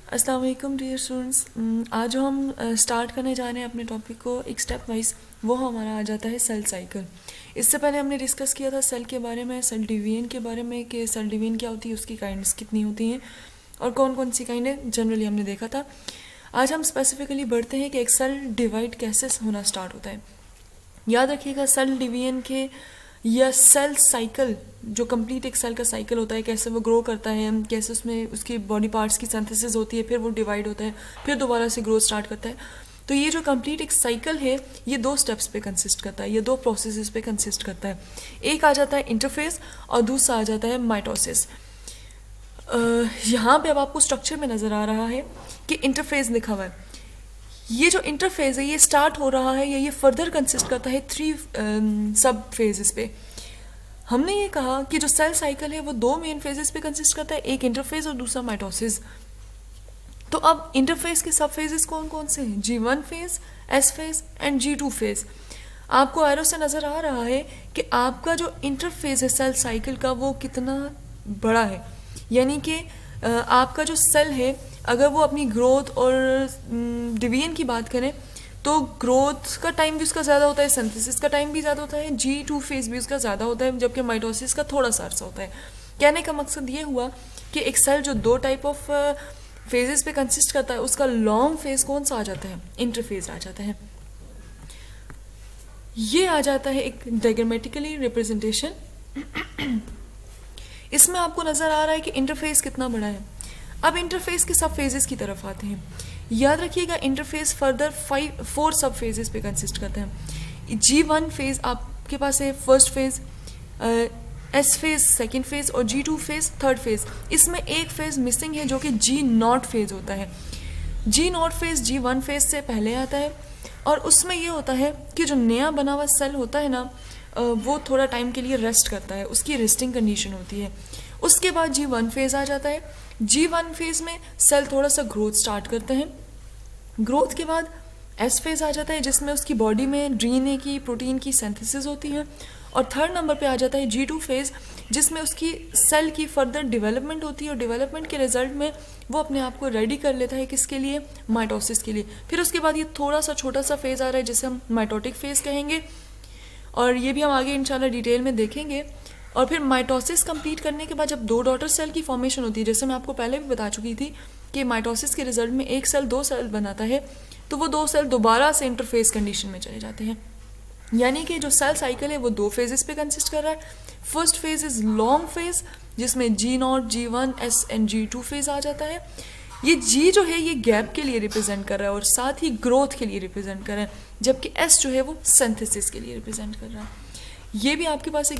अस्सलाम वालेकुम dear students. आज जो हम स्टार्ट करने जा रहे हैं अपने टॉपिक को एक स्टेप वाइज, वो हमारा आ जाता है सेल साइकिल। इससे पहले हमने डिस्कस किया था सेल के बारे में, सेल डिवीजन के बारे में कि सेल डिवीजन क्या होती है, उसकी काइंड्स कितनी होती हैं और कौन कौन सी काइंडें जनरली हमने देखा था। आज हम स्पेसिफिकली बढ़ते हैं कि एक सेल डिवाइड कैसे होना स्टार्ट होता है। याद रखिएगा सेल डिवीजन के या सेल साइकिल, जो कंप्लीट एक सेल का साइकिल होता है, कैसे वो ग्रो करता है, कैसे उसमें उसकी बॉडी पार्ट्स की सिंथेसिस होती है, फिर वो डिवाइड होता है, फिर दोबारा से ग्रोथ स्टार्ट करता है। तो ये जो कंप्लीट एक साइकिल है, ये दो स्टेप्स पे कंसिस्ट करता है, ये दो प्रोसेसेस पे कंसिस्ट करता है। एक आ जाता है इंटरफेस और दूसरा आ जाता है माइटोसिस। यहाँ पे अब आपको स्ट्रक्चर में नज़र आ रहा है कि इंटरफेस लिखा हुआ है। ये जो इंटरफेज है ये स्टार्ट हो रहा है या ये फर्दर कंसिस्ट करता है 3 सब फेजेस पे। हमने ये कहा कि जो सेल साइकिल है वो 2 मेन फेजेस पे कंसिस्ट करता है, एक इंटरफेज और दूसरा माइटोसिस। तो अब इंटरफेज के सब फेजेस कौन कौन से हैं? G1 phase, S phase and G2 phase. आपको एरो से नज़र आ रहा है कि आपका जो इंटरफेज है सेल साइकिल का वो कितना बड़ा है, यानी कि आपका जो सेल है अगर वो अपनी ग्रोथ और डिवीजन की बात करें तो ग्रोथ का टाइम भी उसका ज़्यादा होता है, सिंथेसिस का टाइम भी ज़्यादा होता है, G2 फेज भी उसका ज़्यादा होता है, जबकि माइटोसिस का थोड़ा सा अर्सा होता है। कहने का मकसद ये हुआ कि एक सेल जो 2 टाइप ऑफ फेजेस पे कंसिस्ट करता है उसका लॉन्ग फेज कौन सा आ जाता है? इंटरफेज आ जाता है। ये आ जाता है एक डायग्रामेटिकली रिप्रेजेंटेशन। इसमें आपको नज़र आ रहा है कि इंटरफेस कितना बड़ा है। अब इंटरफेस के सब फेजेस की तरफ आते हैं। याद रखिएगा इंटरफेस फर्दर 4 सब फेजेस पे कंसिस्ट करते हैं। G1 फेज आपके पास है first phase, S phase second phase और G2 फेज थर्ड फेज। इसमें एक फेज मिसिंग है जो कि G0 फेज होता है। G0 फेज G1 फेज से पहले आता है और उसमें ये होता है कि जो नया बना हुआ सेल होता है ना, वो थोड़ा टाइम के लिए रेस्ट करता है, उसकी रेस्टिंग कंडीशन होती है। उसके बाद G1 फेज आ जाता है। G1 फेज में सेल थोड़ा सा ग्रोथ स्टार्ट करते हैं। ग्रोथ के बाद S फेज आ जाता है जिसमें उसकी बॉडी में DNA की, प्रोटीन की सिंथेसिस होती है। और थर्ड नंबर पे आ जाता है G2 फेज जिसमें उसकी सेल की फर्दर डेवलपमेंट होती है और डेवलपमेंट के रिजल्ट में वो अपने आप को रेडी कर लेता है किसके लिए? माइटोसिस के लिए। फिर उसके बाद ये थोड़ा सा छोटा सा फेज आ रहा है जिसे हम माइटोटिक फेज कहेंगे और ये भी हम आगे इंशाल्लाह डिटेल में देखेंगे। और फिर माइटोसिस कंप्लीट करने के बाद जब 2 डॉटर सेल की फॉर्मेशन होती है, जैसे मैं आपको पहले भी बता चुकी थी कि माइटोसिस के रिजल्ट में एक सेल 2 सेल बनाता है, तो वो 2 सेल दोबारा से इंटरफेस कंडीशन में चले जाते हैं। यानी कि जो सेल साइकिल है वो 2 फेजेस पे कंसिस्ट कर रहा है। First phase is long phase जिसमें G0, G1, S and G2 phase आ जाता है। ये G जो है ये गैप के लिए रिप्रेजेंट कर रहा है और साथ ही ग्रोथ के लिए रिप्रेजेंट कर रहा है, जबकि S जो है वो सिंथेसिस के लिए रिप्रेजेंट कर रहा है। ये भी आपके पास एक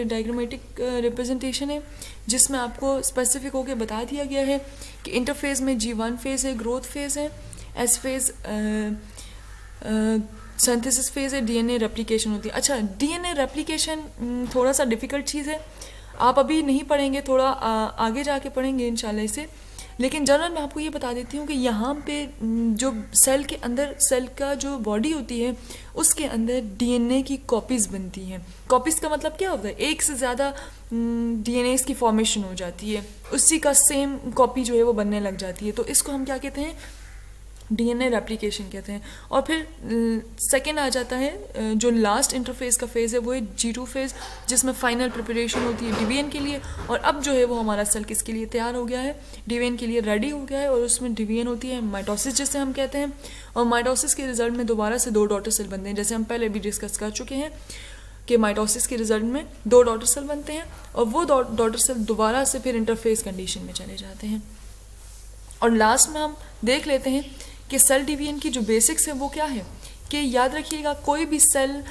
डायग्रामेटिक रिप्रेजेंटेशन है जिसमें आपको स्पेसिफिक होकर बता दिया गया है कि इंटरफेज में G1 फेज है, ग्रोथ फेज है, S फेज सिंथेसिस फेज है, DNA रेप्लिकेशन होती है। अच्छा, DNA रेप्लिकेशन थोड़ा सा डिफ़िकल्ट चीज़ है, आप अभी नहीं पढ़ेंगे, थोड़ा आगे जाके पढ़ेंगे इंशाल्लाह इसे। लेकिन जनरल मैं आपको ये बता देती हूँ कि यहाँ पे जो सेल के अंदर सेल का जो बॉडी होती है उसके अंदर DNA की कॉपीज़ बनती हैं। कॉपीज़ का मतलब क्या होता है? एक से ज़्यादा DNAs की फॉर्मेशन हो जाती है, उसी का सेम कॉपी जो है वो बनने लग जाती है, तो इसको हम क्या कहते हैं? DNA रेप्लिकेशन कहते हैं। और फिर सेकेंड आ जाता है जो लास्ट इंटरफेस का फेज़ है वो है G2 फेज़ जिसमें फाइनल प्रिपरेशन होती है डिवीजन के लिए। और अब जो है वो हमारा सेल किसके लिए तैयार हो गया है? डिवीजन के लिए रेडी हो गया है और उसमें डिवीजन होती है माइटोसिस जिसे हम कहते हैं। और माइटोसिस के रिजल्ट में दोबारा से 2 डॉटर सेल बनते हैं, जैसे हम पहले भी डिस्कस कर चुके हैं कि माइटोसिस के रिजल्ट में 2 डॉटर सेल बनते हैं और वो डॉटर सेल दोबारा से फिर इंटरफेस कंडीशन में चले जाते हैं। और लास्ट में हम देख लेते हैं कि सेल डिवीजन की जो बेसिक्स है वो क्या है। कि याद रखिएगा कोई भी सेल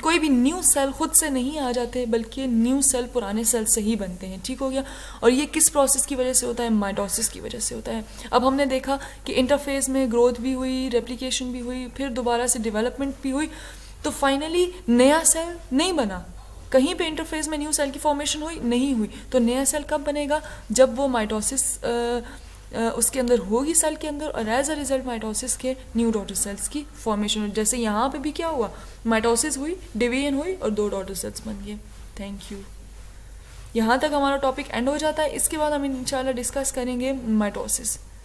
कोई भी न्यू सेल खुद से नहीं आ जाते, बल्कि न्यू सेल पुराने सेल से ही बनते हैं। ठीक हो गया। और ये किस प्रोसेस की वजह से होता है? माइटोसिस की वजह से होता है। अब हमने देखा कि इंटरफेस में ग्रोथ भी हुई, रेप्लिकेशन भी हुई, फिर दोबारा से डेवलपमेंट भी हुई, तो फाइनली नया सेल नहीं बना। कहीं पे इंटरफेस में न्यू सेल की फॉर्मेशन हुई नहीं हुई। तो नया सेल कब बनेगा? जब वो माइटोसिस उसके अंदर होगी सेल के अंदर और एज अ रिजल्ट माइटोसिस के न्यू डॉटर सेल्स की फॉर्मेशन हुई। जैसे यहाँ पे भी क्या हुआ? माइटोसिस हुई, डिवीजन हुई और 2 डॉटर सेल्स बन गए। Thank you. यहाँ तक हमारा टॉपिक एंड हो जाता है। इसके बाद हम इंशाल्लाह डिस्कस करेंगे माइटोसिस।